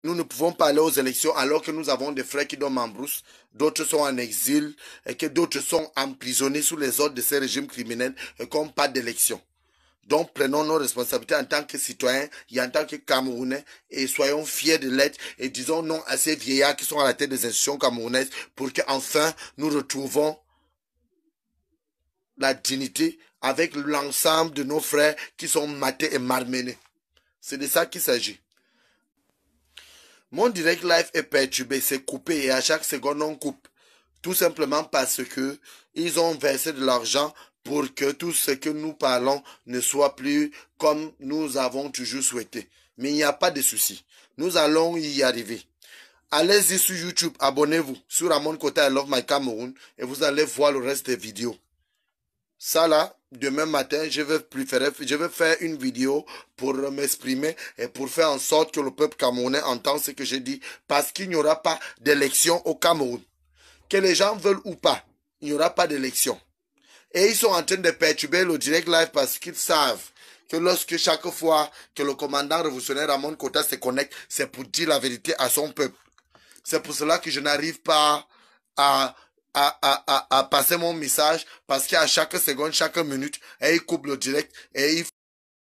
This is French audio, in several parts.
nous ne pouvons pas aller aux élections alors que nous avons des frères qui dorment en brousse, d'autres sont en exil et que d'autres sont emprisonnés sous les ordres de ces régimes criminels et qu'on pas d'élection. Donc prenons nos responsabilités en tant que citoyens et en tant que Camerounais et soyons fiers de l'être et disons non à ces vieillards qui sont à la tête des institutions camerounaises pour qu'enfin nous retrouvons la dignité avec l'ensemble de nos frères qui sont matés et malmenés. C'est de ça qu'il s'agit. Mon direct live est perturbé, c'est coupé et à chaque seconde on coupe. Tout simplement parce que ils ont versé de l'argent pour que tout ce que nous parlons ne soit plus comme nous avons toujours souhaité. Mais il n'y a pas de souci. Nous allons y arriver. Allez-y sur YouTube, abonnez-vous sur Ramon Kota I Love My Cameroon et vous allez voir le reste des vidéos. Ça là, demain matin, je vais faire une vidéo pour m'exprimer et pour faire en sorte que le peuple camerounais entende ce que je dis parce qu'il n'y aura pas d'élection au Cameroun. Que les gens veulent ou pas, il n'y aura pas d'élection. Et ils sont en train de perturber le direct live parce qu'ils savent que lorsque chaque fois que le commandant révolutionnaire Ramon Kota se connecte, c'est pour dire la vérité à son peuple. C'est pour cela que je n'arrive pas à passer mon message parce qu'à chaque seconde, chaque minute, il coupe le direct et il faut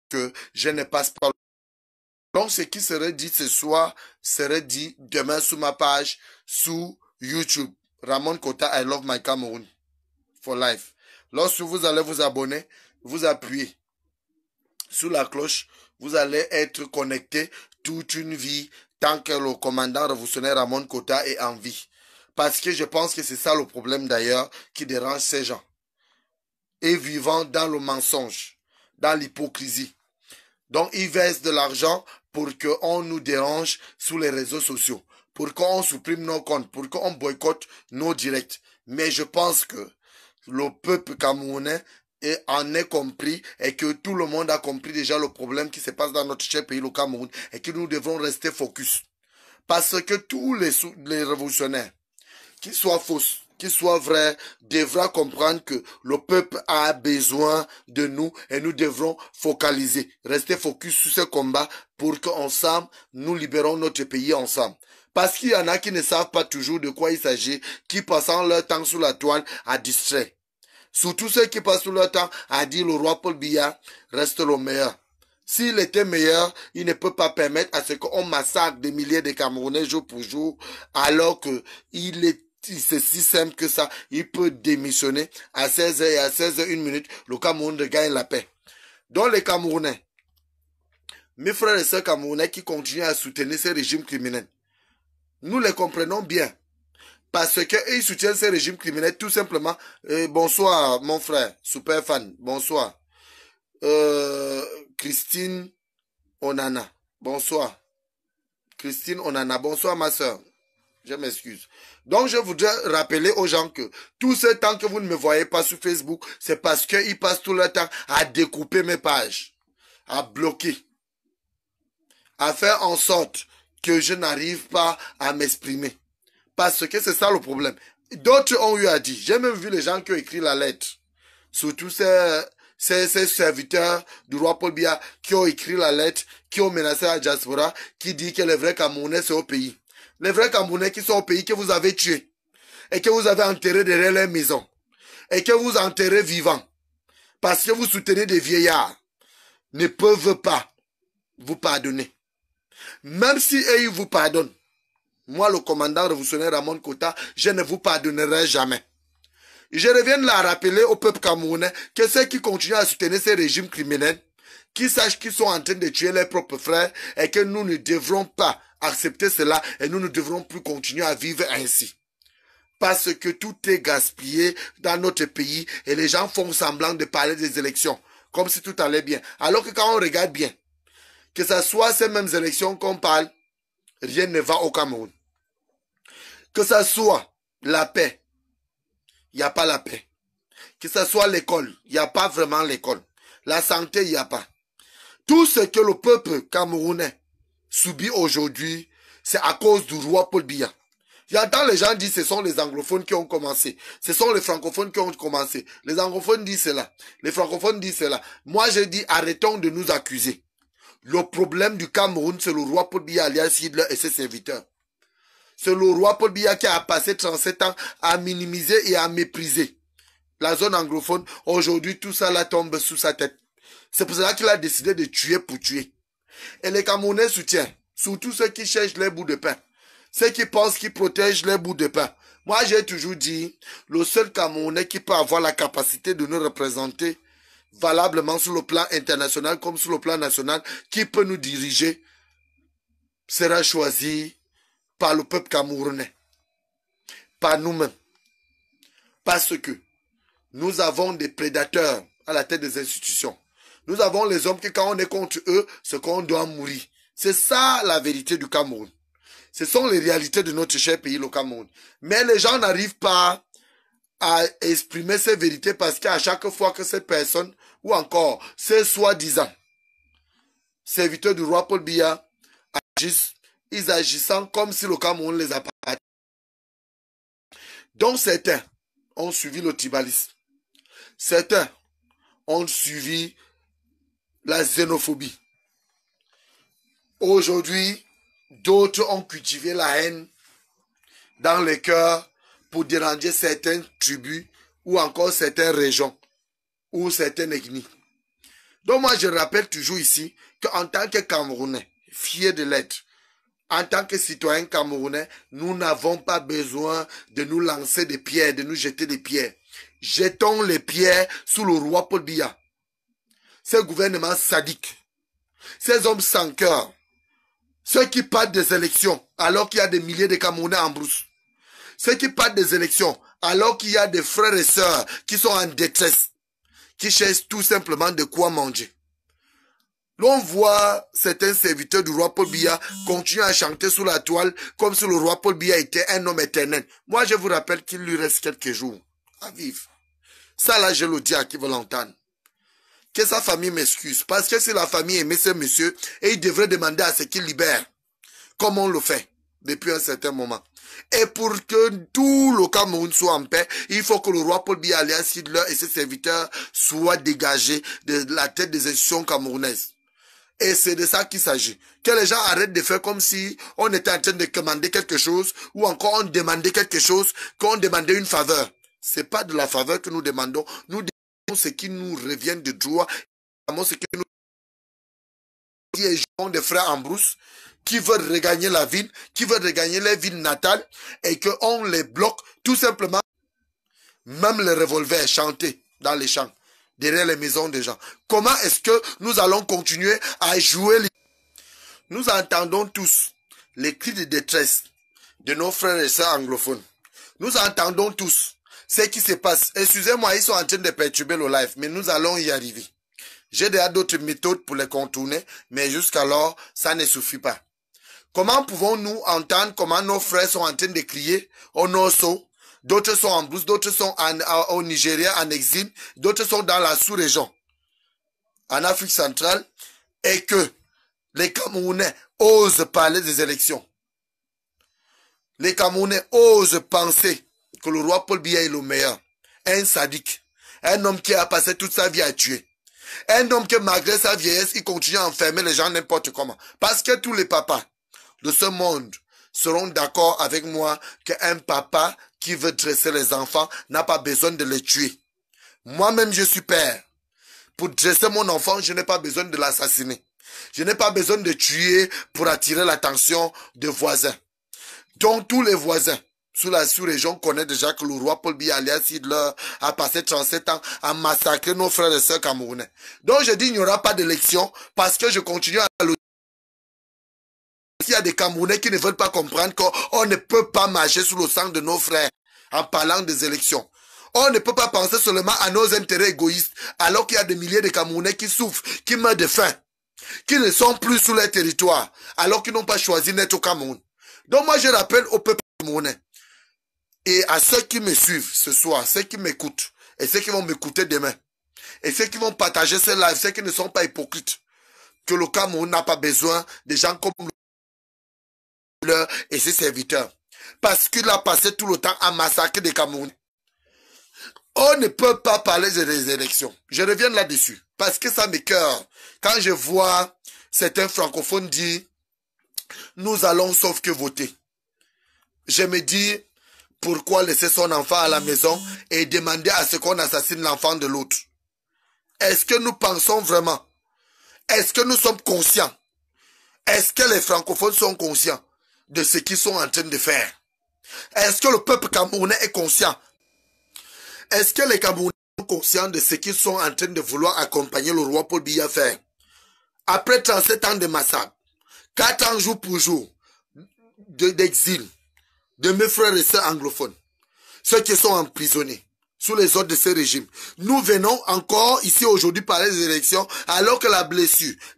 que je ne passe pas. Donc, ce qui serait dit ce soir serait dit demain sur ma page, sous YouTube. Ramon Kota, I Love My Cameroon for life. Lorsque vous allez vous abonner, vous appuyez sur la cloche, vous allez être connecté toute une vie tant que le commandant révolutionnaire Ramon Kota est en vie. Parce que je pense que c'est ça le problème d'ailleurs qui dérange ces gens. Et vivant dans le mensonge, dans l'hypocrisie. Donc ils versent de l'argent pour qu'on nous dérange sur les réseaux sociaux. Pour qu'on supprime nos comptes, pour qu'on boycotte nos directs. Mais je pense que le peuple camerounais en est compris et que tout le monde a compris déjà le problème qui se passe dans notre cher pays, le Cameroun, et que nous devons rester focus. Parce que tous les révolutionnaires, qu'ils soient fausses, qu'ils soient vrais, devra comprendre que le peuple a besoin de nous et nous devrons focaliser, rester focus sur ce combat pour qu'ensemble, nous libérons notre pays ensemble. Parce qu'il y en a qui ne savent pas toujours de quoi il s'agit, qui passent leur temps sur la toile à distraire. Surtout ceux qui passent leur temps à dire le roi Paul Biya reste le meilleur. S'il était meilleur, il ne peut pas permettre à ce qu'on massacre des milliers de Camerounais jour pour jour, alors que c'est si simple que ça. Il peut démissionner à 16h et à 16h01, le Cameroun gagne la paix. Donc les Camerounais, mes frères et sœurs Camerounais qui continuent à soutenir ces régimes criminels, nous les comprenons bien. Parce qu'ils soutiennent ces régimes criminels tout simplement. Bonsoir mon frère, super fan, bonsoir. Christine Onana, bonsoir. Christine Onana, bonsoir ma soeur. Je m'excuse. Donc je voudrais rappeler aux gens que tout ce temps que vous ne me voyez pas sur Facebook, c'est parce qu'ils passent tout le temps à découper mes pages, à bloquer, à faire en sorte que je n'arrive pas à m'exprimer. Parce que c'est ça le problème. D'autres ont eu à dire. J'ai même vu les gens qui ont écrit la lettre. Surtout ces serviteurs du roi Paul Biya qui ont écrit la lettre, qui ont menacé la diaspora, qui dit que les vrais Camerounais sont au pays. Les vrais Camerounais qui sont au pays que vous avez tués et que vous avez enterrés derrière les maisons et que vous enterrez vivants parce que vous soutenez des vieillards ne peuvent pas vous pardonner. Même si ils vous pardonnent, moi, le commandant révolutionnaire Ramon Kota, je ne vous pardonnerai jamais. Je reviens là à rappeler au peuple camerounais que ceux qui continuent à soutenir ces régimes criminels, qu'ils sachent qu'ils sont en train de tuer leurs propres frères et que nous ne devrons pas accepter cela et nous ne devrons plus continuer à vivre ainsi. Parce que tout est gaspillé dans notre pays et les gens font semblant de parler des élections comme si tout allait bien. Alors que quand on regarde bien, que ce soit ces mêmes élections qu'on parle, rien ne va au Cameroun. Que ce soit la paix, il n'y a pas la paix. Que ce soit l'école, il n'y a pas vraiment l'école. La santé, il n'y a pas. Tout ce que le peuple camerounais subit aujourd'hui, c'est à cause du roi Paul Biya. J'entends les gens dire que ce sont les anglophones qui ont commencé. Ce sont les francophones qui ont commencé. Les anglophones disent cela. Les francophones disent cela. Moi, je dis arrêtons de nous accuser. Le problème du Cameroun, c'est le roi Paul Biya alias Hitler et ses serviteurs. C'est le roi Paul Biya qui a passé 37 ans à minimiser et à mépriser la zone anglophone. Aujourd'hui, tout ça là tombe sous sa tête. C'est pour cela qu'il a décidé de tuer pour tuer. Et les Camerounais soutiennent, surtout ceux qui cherchent les bouts de pain. Ceux qui pensent qu'ils protègent les bouts de pain. Moi, j'ai toujours dit, le seul Camerounais qui peut avoir la capacité de nous représenter valablement sur le plan international comme sur le plan national, qui peut nous diriger, sera choisi par le peuple camerounais, par nous-mêmes. Parce que nous avons des prédateurs à la tête des institutions. Nous avons les hommes qui, quand on est contre eux, c'est qu'on doit mourir. C'est ça la vérité du Cameroun. Ce sont les réalités de notre cher pays, le Cameroun. Mais les gens n'arrivent pas à exprimer ces vérités parce qu'à chaque fois que ces personnes, ou encore ces soi-disant serviteurs du roi Paul Biya agissent, ils agissent comme si le Cameroun les appartenait. Donc certains ont suivi le tribalisme. Certains ont suivi la xénophobie. Aujourd'hui, d'autres ont cultivé la haine dans les cœurs pour déranger certaines tribus ou encore certaines régions ou certaines ethnies. Donc moi, je rappelle toujours ici qu'en tant que Camerounais, fiers de l'être, en tant que citoyens camerounais, nous n'avons pas besoin de nous lancer des pierres, de nous jeter des pierres. Jetons les pierres sous le roi Paul Biya. Ces gouvernements sadiques, ces hommes sans cœur, ceux qui partent des élections alors qu'il y a des milliers de Camerounais en brousse, ceux qui partent des élections alors qu'il y a des frères et sœurs qui sont en détresse, qui cherchent tout simplement de quoi manger. L'on voit certains serviteurs du roi Paul Biya continuer à chanter sous la toile comme si le roi Paul Biya était un homme éternel. Moi, je vous rappelle qu'il lui reste quelques jours à vivre. Ça, là, je le dis à qui veut l'entendre. Que sa famille m'excuse. Parce que si la famille aimait ce monsieur, et il devrait demander à ce qu'il libère, comme on le fait depuis un certain moment. Et pour que tout le Cameroun soit en paix, il faut que le roi Paul Biya alias Hitler et ses serviteurs soient dégagés de la tête des institutions camerounaises. Et c'est de ça qu'il s'agit. Que les gens arrêtent de faire comme si on était en train de commander quelque chose ou encore on demandait quelque chose, qu'on demandait une faveur. C'est pas de la faveur que nous demandons. Nous demandons ce qui nous revient de droit. Ce que nous avons des frères en brousse qui veulent regagner la ville, qui veulent regagner les villes natales et qu'on les bloque tout simplement. Même les revolvers chantés dans les champs, derrière les maisons des gens. Comment est-ce que nous allons continuer à jouer? Nous entendons tous les cris de détresse de nos frères et sœurs anglophones. Nous entendons tous ce qui se passe. Excusez-moi, ils sont en train de perturber le live, mais nous allons y arriver. J'ai déjà d'autres méthodes pour les contourner, mais jusqu'alors, ça ne suffit pas. Comment pouvons-nous entendre comment nos frères sont en train de crier au Nosso? D'autres sont en brousse, d'autres sont au Nigeria en exil, d'autres sont dans la sous-région, en Afrique centrale, et que les Camerounais osent parler des élections. Les Camerounais osent penser que le roi Paul Biya est le meilleur. Un sadique, un homme qui a passé toute sa vie à tuer. Un homme qui, malgré sa vieillesse, il continue à enfermer les gens n'importe comment. Parce que tous les papas de ce monde seront d'accord avec moi qu'un papa qui veut dresser les enfants n'a pas besoin de les tuer. Moi-même, je suis père. Pour dresser mon enfant, je n'ai pas besoin de l'assassiner. Je n'ai pas besoin de tuer pour attirer l'attention des voisins. Donc, tous les voisins sous la sous-région connaissent déjà que le roi Paul Biya alias Hitler a passé 37 ans à massacrer nos frères et sœurs camerounais. Donc, je dis qu'il n'y aura pas d'élection parce que je continue à le... Il y a des Camerounais qui ne veulent pas comprendre qu'on ne peut pas marcher sous le sang de nos frères en parlant des élections. On ne peut pas penser seulement à nos intérêts égoïstes alors qu'il y a des milliers de Camerounais qui souffrent, qui meurent de faim, qui ne sont plus sous leur territoire alors qu'ils n'ont pas choisi d'être au Cameroun. Donc moi je rappelle au peuple camerounais et à ceux qui me suivent ce soir, ceux qui m'écoutent et ceux qui vont m'écouter demain et ceux qui vont partager ce live, ceux qui ne sont pas hypocrites, que le Cameroun n'a pas besoin de gens comme et ses serviteurs. Parce qu'il a passé tout le temps à massacrer des Camerounais. On ne peut pas parler des élections. Je reviens là-dessus. Parce que ça m'écoeure. Quand je vois certains francophones dire, nous allons sauf que voter. Je me dis, pourquoi laisser son enfant à la maison et demander à ce qu'on assassine l'enfant de l'autre? Est-ce que nous pensons vraiment? Est-ce que nous sommes conscients? Est-ce que les francophones sont conscients de ce qu'ils sont en train de faire? Est-ce que le peuple camerounais est conscient? Est-ce que les Camerounais sont conscients de ce qu'ils sont en train de vouloir accompagner le roi Paul Biya faire? Après 37 ans de massacre, 4 ans jour pour jour d'exil de mes frères et sœurs anglophones, ceux qui sont emprisonnés sous les ordres de ce régime. Nous venons encore ici aujourd'hui parler des élections alors que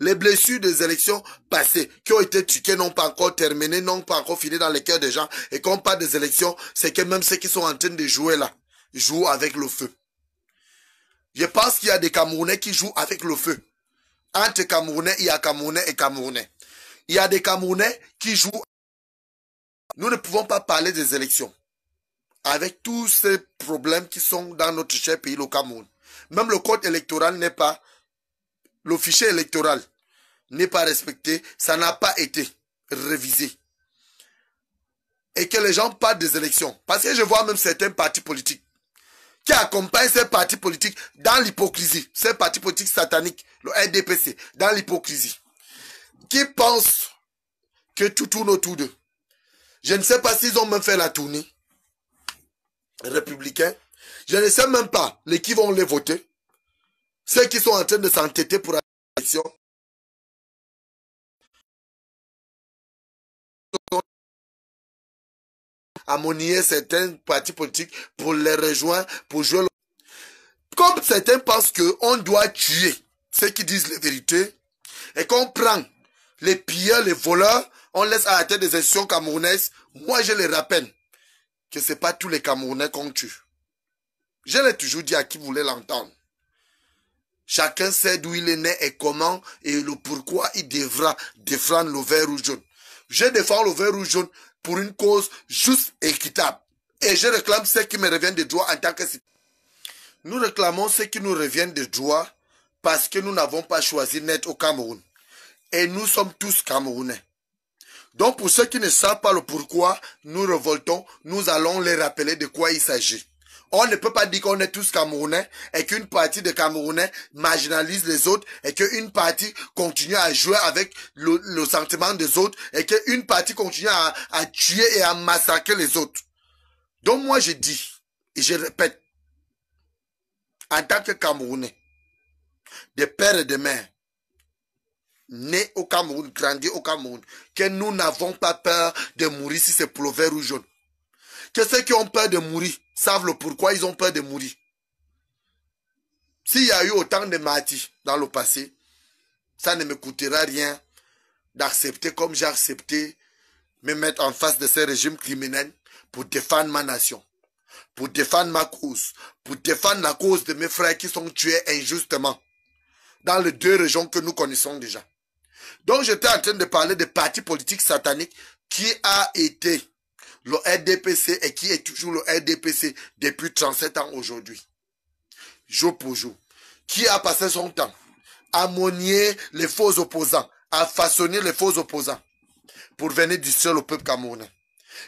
les blessures des élections passées qui ont été truquées n'ont pas encore terminé, n'ont pas encore fini dans les cœurs des gens. Et quand on parle des élections, c'est que même ceux qui sont en train de jouer là, jouent avec le feu. Je pense qu'il y a des Camerounais qui jouent avec le feu. Entre Camerounais, il y a Camerounais et Camerounais. Il y a des Camerounais qui jouent. Nous ne pouvons pas parler des élections avec tous ces problèmes qui sont dans notre cher pays, le Cameroun. Même le code électoral n'est pas, le fichier électoral n'est pas respecté, ça n'a pas été révisé. Et que les gens parlent des élections. Parce que je vois même certains partis politiques qui accompagnent ces partis politiques dans l'hypocrisie. Ces partis politiques sataniques, le RDPC, dans l'hypocrisie. Qui pensent que tout tourne autour d'eux. Je ne sais pas s'ils ont même fait la tournée républicain. Je ne sais même pas qui vont les voter. Ceux qui sont en train de s'entêter pour l'élection. À monnier certains partis politiques pour les rejoindre, pour jouer le... Comme certains pensent qu'on doit tuer ceux qui disent la vérité et qu'on prend les pilleurs, les voleurs, on laisse à la tête des institutions camerounaises. Moi, je les rappelle que ce n'est pas tous les Camerounais qu'on tue. Je l'ai toujours dit à qui voulait l'entendre. Chacun sait d'où il est né et comment et le pourquoi il devra défendre le vert ou jaune. Je défends le vert ou jaune pour une cause juste et équitable. Et je réclame ce qui me revient de droit en tant que citoyen. Nous réclamons ce qui nous revient de droit parce que nous n'avons pas choisi d'être au Cameroun. Et nous sommes tous Camerounais. Donc pour ceux qui ne savent pas le pourquoi nous révoltons, nous allons les rappeler de quoi il s'agit. On ne peut pas dire qu'on est tous Camerounais et qu'une partie des Camerounais marginalise les autres et qu'une partie continue à jouer avec le sentiment des autres et qu'une partie continue à tuer et à massacrer les autres. Donc moi je dis, et je répète, en tant que Camerounais, des pères et des mères, nés au Cameroun, grandis au Cameroun, que nous n'avons pas peur de mourir si c'est pour le vert ou jaune. Que ceux qui ont peur de mourir savent le pourquoi ils ont peur de mourir. S'il y a eu autant de martyrs dans le passé, ça ne me coûtera rien d'accepter comme j'ai accepté me mettre en face de ces régimes criminels pour défendre ma nation, pour défendre ma cause, pour défendre la cause de mes frères qui sont tués injustement dans les 2 régions que nous connaissons déjà. Donc j'étais en train de parler des partis politiques sataniques qui a été le RDPC et qui est toujours le RDPC depuis 37 ans aujourd'hui. Jour pour jour. Qui a passé son temps à monnier les faux opposants, à façonner les faux opposants pour venir distraire le peuple camerounais.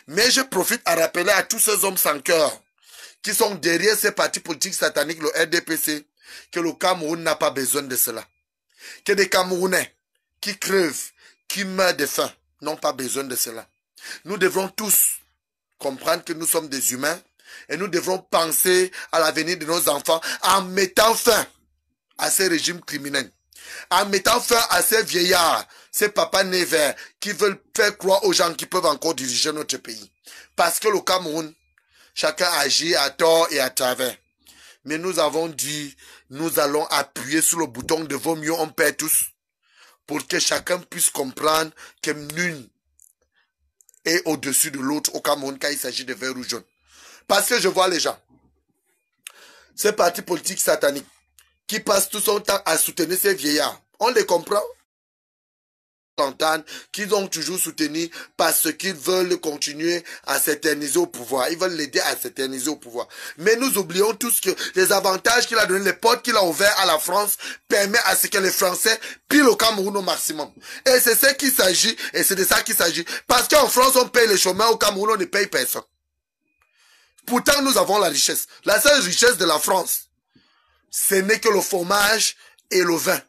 Mais je profite à rappeler à tous ces hommes sans cœur qui sont derrière ces partis politiques sataniques, le RDPC, que le Cameroun n'a pas besoin de cela. Que des Camerounais qui crèvent, qui meurent de faim, n'ont pas besoin de cela. Nous devrons tous comprendre que nous sommes des humains et nous devrons penser à l'avenir de nos enfants en mettant fin à ces régimes criminels, en mettant fin à ces vieillards, ces papas nés verts qui veulent faire croire aux gens qui peuvent encore diriger notre pays. Parce que le Cameroun, chacun agit à tort et à travers. Mais nous avons dit, nous allons appuyer sur le bouton de vaut mieux on perd tous pour que chacun puisse comprendre que nul est au-dessus de l'autre au Cameroun quand il s'agit de vert ou jaune. Parce que je vois les gens, ces partis politiques sataniques, qui passent tout son temps à soutenir ces vieillards. On les comprend. entendre qu'ils ont toujours soutenu parce qu'ils veulent continuer à s'éterniser au pouvoir. Ils veulent l'aider à s'éterniser au pouvoir. Mais nous oublions tous que les avantages qu'il a donné, les portes qu'il a ouvertes à la France, permettent à ce que les Français pillent au Cameroun au maximum. Et c'est ce qu'il s'agit, et c'est de ça qu'il s'agit. Parce qu'en France, on paye les chômeurs, au Cameroun, on ne paye personne. Pourtant, nous avons la richesse. La seule richesse de la France, ce n'est que le fromage et le vin.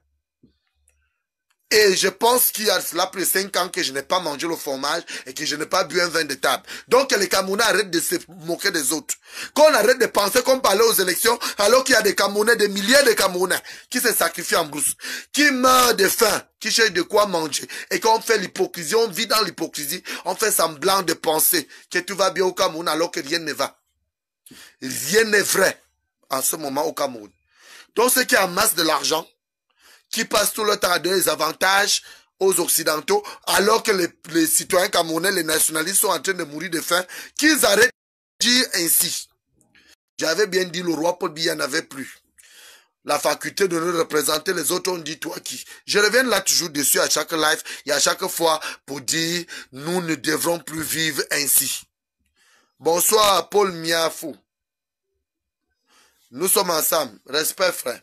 Et je pense qu'il y a cela plus de 5 ans que je n'ai pas mangé le fromage et que je n'ai pas bu un vin de table. Donc que les Camerounais arrêtent de se moquer des autres. Qu'on arrête de penser qu'on parlait aux élections alors qu'il y a des Camerounais, des milliers de Camerounais qui se sacrifient en brousse, qui meurent de faim, qui cherchent de quoi manger. Et qu'on fait l'hypocrisie, on vit dans l'hypocrisie, on fait semblant de penser que tout va bien au Cameroun alors que rien ne va. Rien n'est vrai en ce moment au Cameroun. Donc ceux qui amassent de l'argent, qui passent tout le temps à donner des avantages aux Occidentaux, alors que les citoyens camerounais, les nationalistes sont en train de mourir de faim, qu'ils arrêtent de dire ainsi. J'avais bien dit, le roi Paul Biya n'avait plus la faculté de nous représenter, les autres ont dit toi qui. Je reviens là toujours dessus à chaque live et à chaque fois pour dire, nous ne devrons plus vivre ainsi. Bonsoir Paul Miafou. Nous sommes ensemble. Respect frère.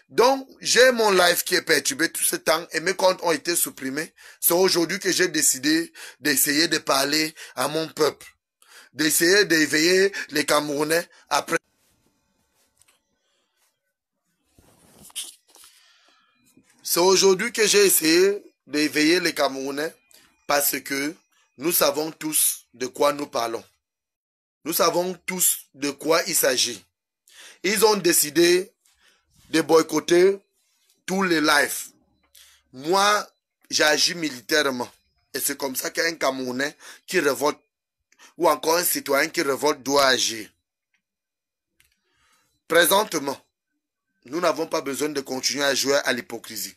Donc, j'ai mon live qui est perturbé tout ce temps et mes comptes ont été supprimés. C'est aujourd'hui que j'ai décidé d'essayer de parler à mon peuple. D'essayer d'éveiller les Camerounais après. C'est aujourd'hui que j'ai essayé d'éveiller les Camerounais parce que nous savons tous de quoi nous parlons. Nous savons tous de quoi il s'agit. Ils ont décidé de boycotter tous les lives. Moi, j'agis militairement. Et c'est comme ça qu'un Camerounais qui révolte, ou encore un citoyen qui révolte, doit agir. Présentement, nous n'avons pas besoin de continuer à jouer à l'hypocrisie.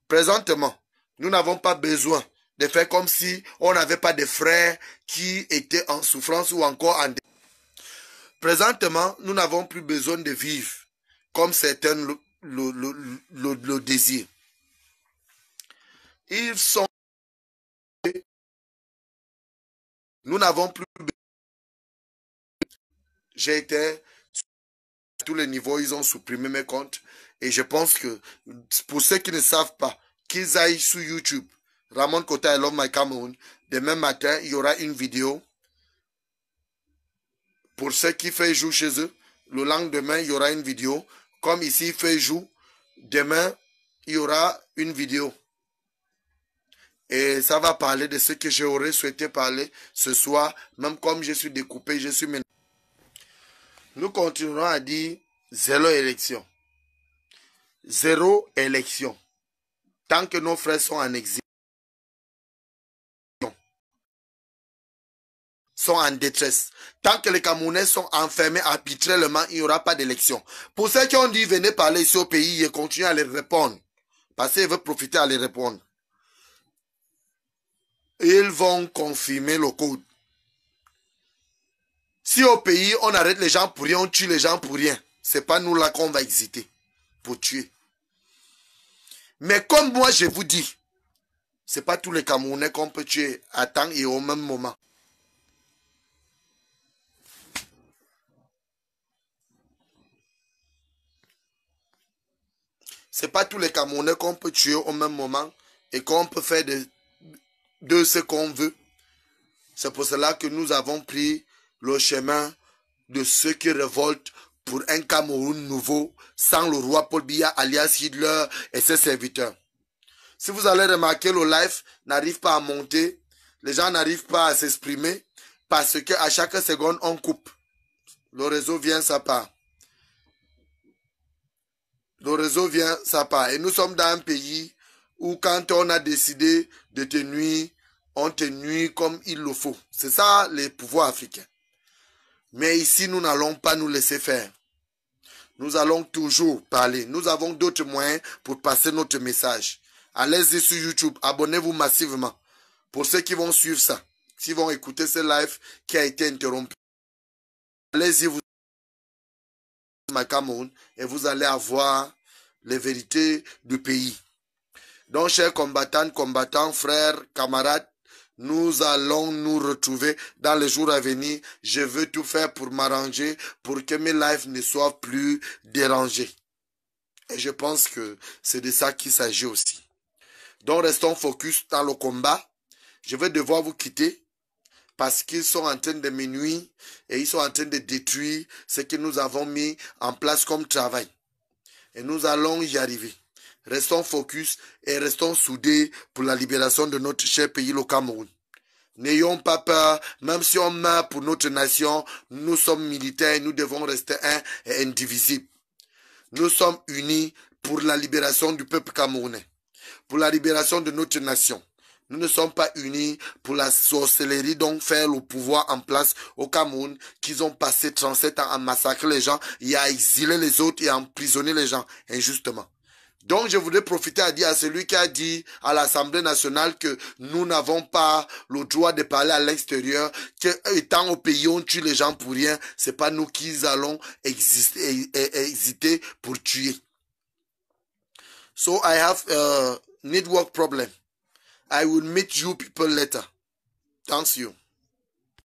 Présentement, nous n'avons pas besoin de faire comme si on n'avait pas de frères qui étaient en souffrance ou encore en... Présentement, nous n'avons plus besoin de vivre comme certains le désir. Ils sont... Nous n'avons plus... J'ai été... À tous les niveaux, ils ont supprimé mes comptes. Et je pense que, pour ceux qui ne savent pas, qu'ils aillent sur YouTube. Ramon Kota I Love My Cameroon. Demain matin, il y aura une vidéo. Pour ceux qui font jour chez eux, le lendemain, il y aura une vidéo. Comme ici, il fait jour. Demain, il y aura une vidéo. Et ça va parler de ce que j'aurais souhaité parler ce soir. Même comme je suis découpé, je suis mené. Nous continuerons à dire zéro élection. Zéro élection. Tant que nos frères sont en exil, sont en détresse. Tant que les Camerounais sont enfermés arbitrairement, il n'y aura pas d'élection. Pour ceux qui ont dit venez parler ici au pays et continuer à les répondre, parce qu'ils veulent profiter à les répondre, ils vont confirmer le code. Si au pays on arrête les gens pour rien, on tue les gens pour rien, c'est pas nous là qu'on va hésiter pour tuer. Mais comme moi je vous dis, c'est pas tous les Camerounais qu'on peut tuer à temps et au même moment. C'est pas tous les Camerounais qu'on peut tuer au même moment et qu'on peut faire de ce qu'on veut. C'est pour cela que nous avons pris le chemin de ceux qui révoltent pour un Cameroun nouveau sans le roi Paul Biya alias Hitler et ses serviteurs. Si vous allez remarquer, le live n'arrive pas à monter, les gens n'arrivent pas à s'exprimer parce qu'à chaque seconde on coupe. Le réseau vient ça part. Le réseau vient ça part. Et nous sommes dans un pays où quand on a décidé de te nuire, on te nuit comme il le faut. C'est ça les pouvoirs africains. Mais ici, nous n'allons pas nous laisser faire. Nous allons toujours parler. Nous avons d'autres moyens pour passer notre message. Allez-y sur YouTube. Abonnez-vous massivement. Pour ceux qui vont suivre ça, qui vont écouter ce live qui a été interrompu. Allez-y, vous Cameroun et vous allez avoir les vérités du pays. Donc, chers combattants, frères, camarades, nous allons nous retrouver dans les jours à venir. Je veux tout faire pour m'arranger, pour que mes lives ne soient plus dérangés. Et je pense que c'est de ça qu'il s'agit aussi. Donc, restons focus dans le combat. Je vais devoir vous quitter parce qu'ils sont en train de me nuire et ils sont en train de détruire ce que nous avons mis en place comme travail. Et nous allons y arriver. Restons focus et restons soudés pour la libération de notre cher pays, le Cameroun. N'ayons pas peur, même si on meurt pour notre nation, nous sommes militaires et nous devons rester un et indivisibles. Nous sommes unis pour la libération du peuple camerounais, pour la libération de notre nation. Nous ne sommes pas unis pour la sorcellerie, donc faire le pouvoir en place au Cameroun, qu'ils ont passé 37 ans à massacrer les gens et à exiler les autres et à emprisonner les gens injustement. Donc, je voudrais profiter à dire à celui qui a dit à l'Assemblée nationale que nous n'avons pas le droit de parler à l'extérieur, que étant au pays, on tue les gens pour rien. C'est pas nous qui allons hésiter pour tuer. So, I have a network problem. I will meet you people later. Thanks you.